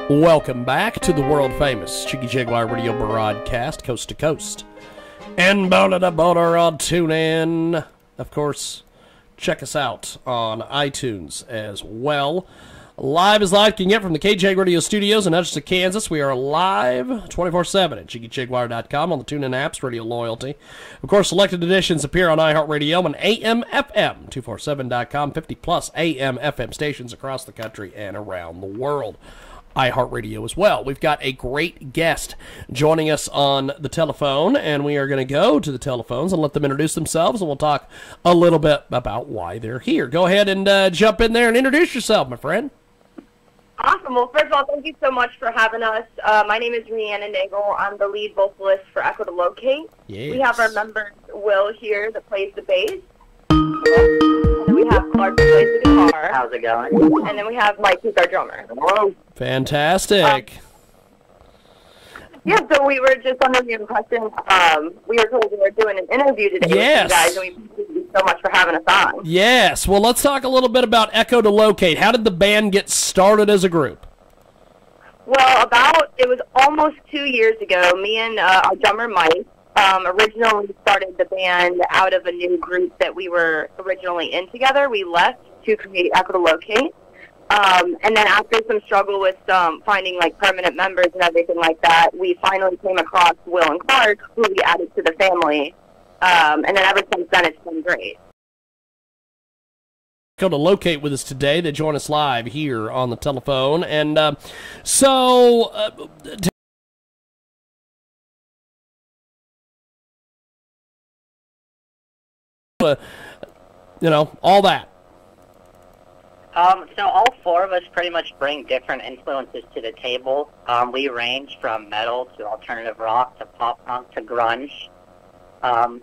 Welcome back to the world-famous Jiggy Jaguar radio broadcast, coast to coast. And border to border on TuneIn. Of course, check us out on iTunes as well. Live as live can get from the KJ Radio Studios in Hutchinson, Kansas. We are live 24/7 at JiggyJaguar.com on the TuneIn apps, Radio Loyalty. Of course, selected editions appear on iHeartRadio and AM/FM247.com, 50-plus AM/FM stations across the country and around the world. iHeartRadio as well. We've got a great guest joining us on the telephone, and we are going to go to the telephones and let them introduce themselves, and we'll talk a little bit about why they're here. Go ahead and jump in there and introduce yourself, my friend. Awesome. Well, first of all, thank you so much for having us. My name is Rhiannon Nagel. I'm the lead vocalist for Echo to Locate. Yes. We have our member, Will, here that plays the bass. And then we have Clark that plays the guitar. How's it going? And then we have Mike, who's our drummer. Hello. Fantastic. Yeah, so we were just under the impression, we were told we were doing an interview today with you guys, and we thank you so much for having us on. Yes. Well, let's talk a little bit about Echo to Locate. How did the band get started as a group? Well, it was almost 2 years ago, me and our drummer, Mike, originally started the band out of a new group that we were originally in together. We left to create Echo to Locate. And then after some struggle with finding like permanent members and everything like that, we finally came across Will and Clark, who we added to the family. And then ever since then, it's been great. Echo to Locate with us today. They join us live here on the telephone. And all that. So all four of us pretty much bring different influences to the table. We range from metal to alternative rock to pop punk to grunge. Wanna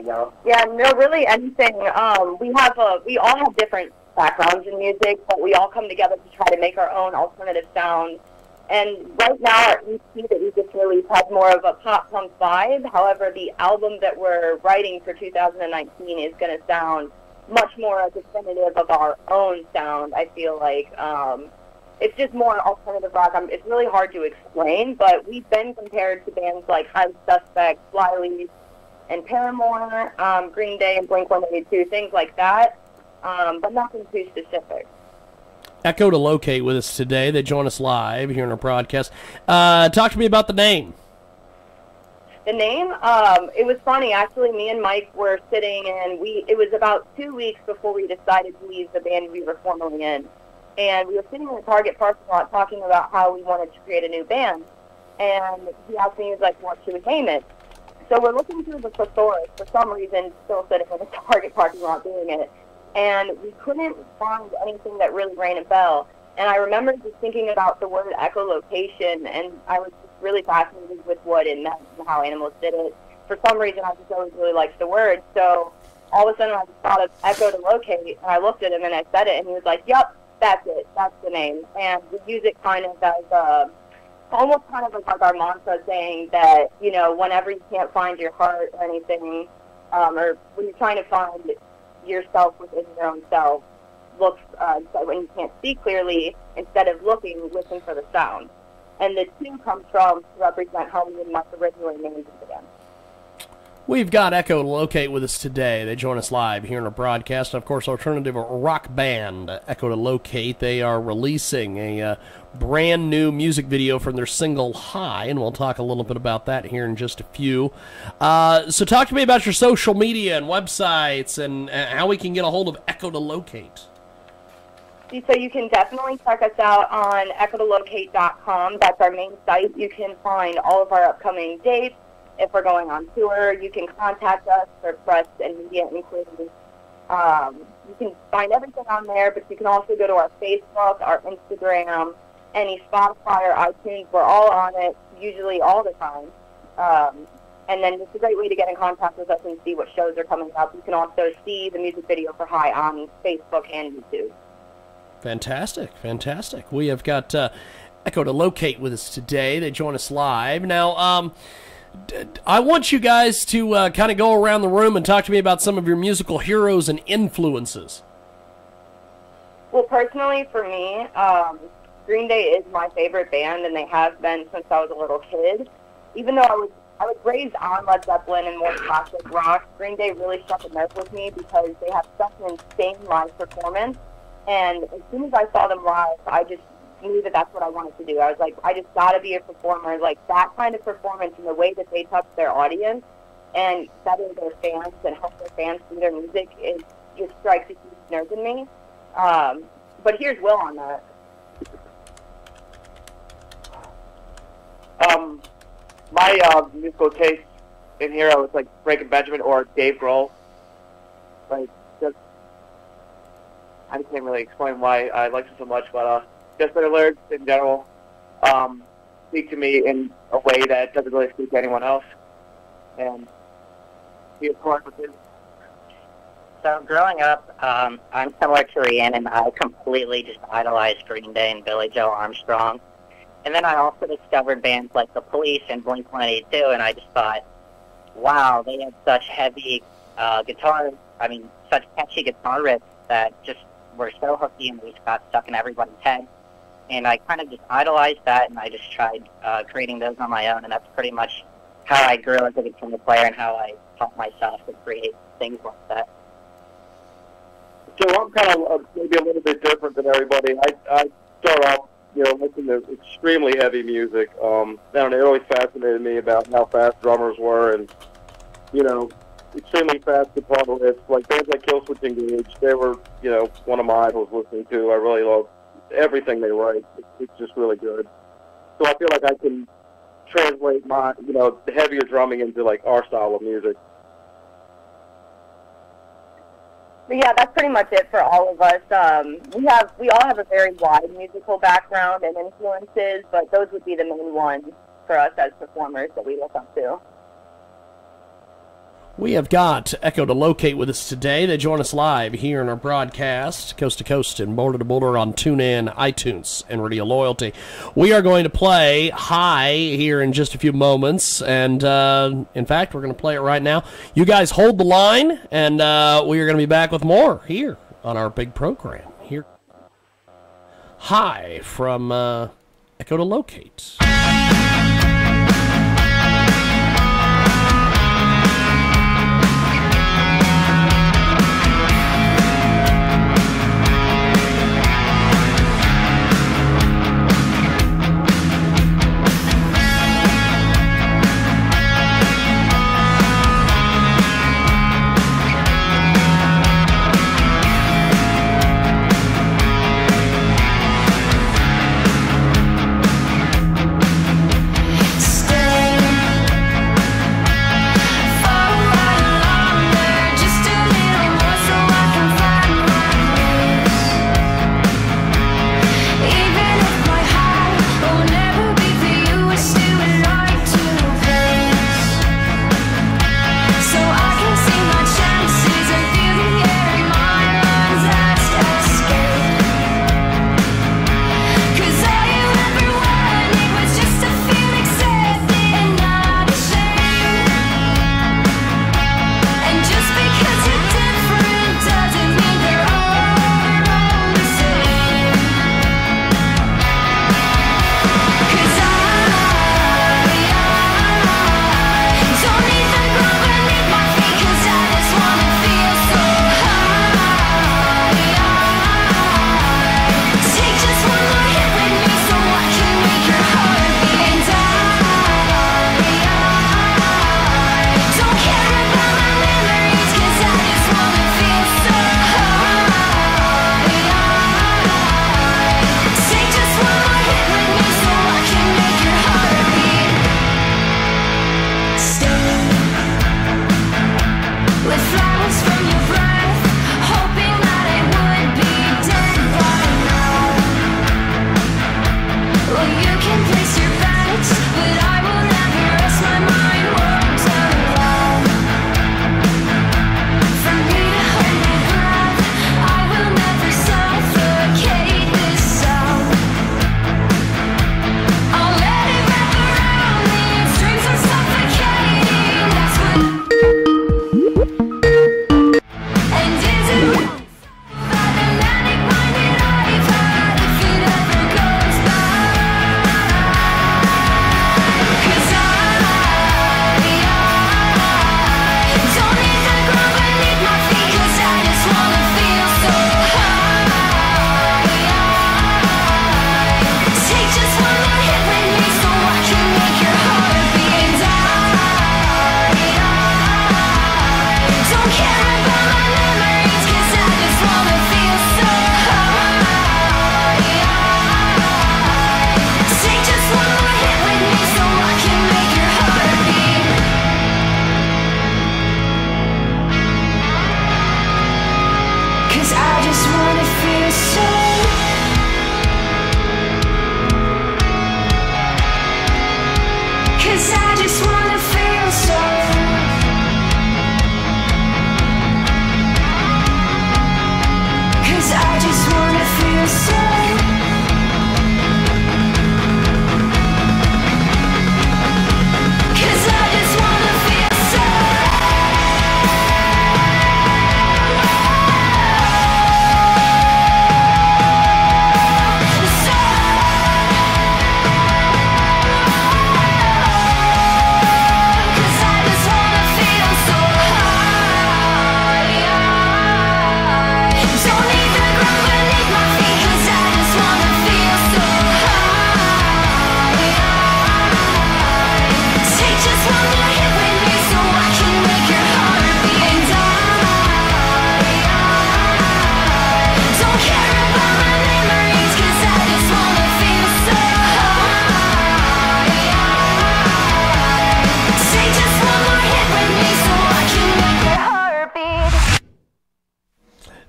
go? Yeah, no, really anything. We all have different backgrounds in music, but we all come together to try to make our own alternative sound. And right now, our EP that we just released has more of a pop punk vibe. However, the album that we're writing for 2019 is going to sound much more definitive of our own sound. I feel like it's just more alternative rock. It's really hard to explain, but we've been compared to bands like Hive Suspect, Flyleaf, and Paramore, Green Day, and Blink-182, things like that, but nothing too specific. Echo to Locate with us today. They join us live here in our broadcast. Talk to me about the name. The name, it was funny. Actually, me and Mike were sitting, and it was about 2 weeks before we decided to leave the band we were formerly in. And we were sitting in the Target parking lot talking about how we wanted to create a new band. And he asked me, he was like, what should we name it? So we're looking through the thesaurus, for some reason, still sitting in the Target parking lot doing it. And we couldn't find anything that really rang a bell. And I remember just thinking about the word echolocation, and I was just really fascinated with what it meant and how animals did it. For some reason, I just always really liked the word. So all of a sudden, I just thought of Echo to Locate, and I looked at him and I said it, and he was like, "Yep, that's it. That's the name." And we use it kind of as almost kind of like our mantra, saying that, you know, whenever you can't find your heart or anything, or when you're trying to find yourself within your own self, look, when you can't see clearly, instead of looking, listen for the sound. And the two comes from to represent how we and Mike originally named it again. We've got Echo to Locate with us today. They join us live here in our broadcast. And, of course, alternative rock band, Echo to Locate. They are releasing a brand new music video from their single High, and we'll talk a little bit about that here in just a few. So talk to me about your social media and websites and how we can get a hold of Echo to Locate. So you can definitely check us out on echotolocate.com. That's our main site. You can find all of our upcoming dates. If we're going on tour, you can contact us for press and media inquiries. You can find everything on there, but you can also go to our Facebook, our Instagram, any Spotify or iTunes. We're all on it, usually all the time. And then it's a great way to get in contact with us and see what shows are coming up. You can also see the music video for High on Facebook and YouTube. Fantastic, fantastic. We have got Echo to Locate with us today. They join us live. Now, I want you guys to kind of go around the room and talk to me about some of your musical heroes and influences. Well, personally, for me, Green Day is my favorite band, and they have been since I was a little kid. Even though I was raised on Led Zeppelin and more classic rock, Green Day really struck a nerve with me because they have such an insane live performance. And as soon as I saw them live, I just knew that that's what I wanted to do. I was like, I just got to be a performer. Like, that kind of performance and the way that they touch their audience and better their fans and help their fans through their music, it just strikes a huge nerve in me. But here's Will on that. My musical taste in here, I was like Breaking Benjamin or Dave Grohl. Like, just, I can't really explain why I like it so much, but just their lyrics in general speak to me in a way that doesn't really speak to anyone else. And he, of course, with his. So growing up, I'm similar to Rhiannon. I completely just idolized Green Day and Billy Joe Armstrong. And then I also discovered bands like The Police and Blink-182, and I just thought, wow, they had such heavy such catchy guitar riffs that just were so hooky and we got stuck in everybody's head. And I kind of just idolized that, and I just tried creating those on my own, and that's pretty much how I grew as a guitar player and how I taught myself to create things like that. So I'm kind of maybe a little bit different than everybody. I start off, listening to extremely heavy music. I don't know, it always fascinated me about how fast drummers were and, extremely fast guitar riffs. Like bands like Killswitch Engage, they were, one of my idols listening to. I really love everything they write. It's just really good. So I feel like I can translate my, the heavier drumming into, like, our style of music. But yeah, that's pretty much it for all of us. We all have a very wide musical background and influences, but those would be the main ones for us as performers that we look up to. We have got Echo to Locate with us today. They join us live here in our broadcast, coast to coast and border to border on TuneIn, iTunes, and Radio Loyalty. We are going to play High here in just a few moments, and in fact, we're going to play it right now. You guys hold the line, and we are going to be back with more here on our big program. Here, High from Echo to Locate.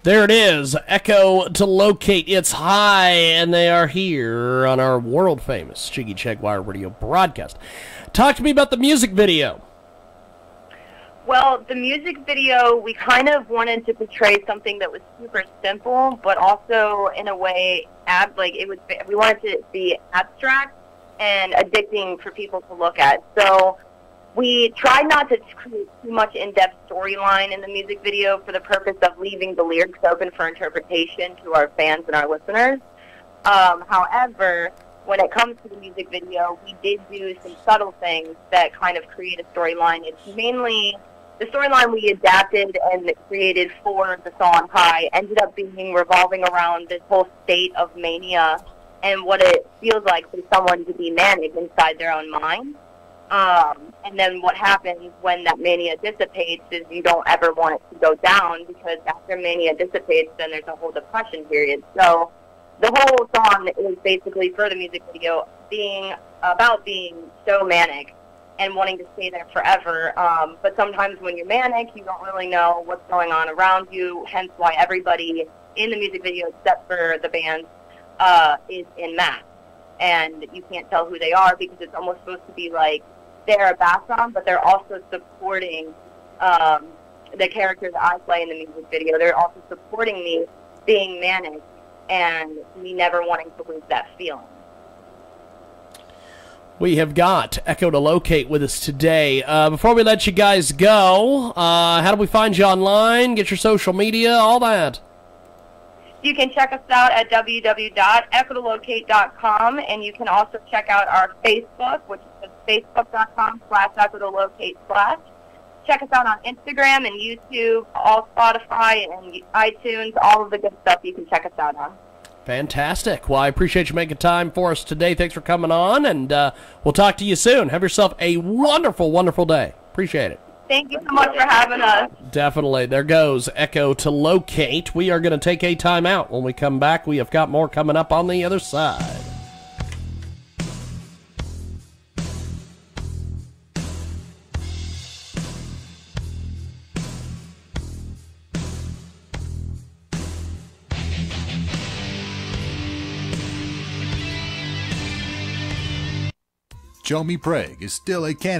There it is. Echo to locate. It's high, and they are here on our world-famous Jiggy Jaguar radio broadcast. Talk to me about the music video. Well, the music video, we kind of wanted to portray something that was super simple, but also in a way, we wanted it to be abstract and addicting for people to look at. So we tried not to create too much in-depth storyline in the music video for the purpose of leaving the lyrics open for interpretation to our fans and our listeners. However, when it comes to the music video, we did do some subtle things that kind of create a storyline. It's mainly the storyline we adapted and created for the song High ended up being revolving around this whole state of mania and what it feels like for someone to be manic inside their own mind. And then what happens when that mania dissipates is you don't ever want it to go down, because after mania dissipates, then there's a whole depression period. So the whole song is basically, for the music video, being so manic and wanting to stay there forever. But sometimes when you're manic, you don't really know what's going on around you, hence why everybody in the music video, except for the band, is in masks. And you can't tell who they are, because it's almost supposed to be like they're a background, but they're also supporting the character that I play in the music video. They're also supporting me being manic and me never wanting to lose that feeling. We have got Echo to locate with us today. Before we let you guys go, how do we find you online? Get your social media, all that. You can check us out at www.echolocate.com, and you can also check out our Facebook, which is facebook.com/echolocate/. Check us out on Instagram and YouTube, all Spotify and iTunes, all of the good stuff you can check us out on. Fantastic. Well, I appreciate you making time for us today. Thanks for coming on, and we'll talk to you soon. Have yourself a wonderful, wonderful day. Appreciate it. Thank you so much for having us. Definitely. There goes Echo to locate. We are going to take a time out. When we come back, we have got more coming up on the other side. Joe Me Prague is still a candidate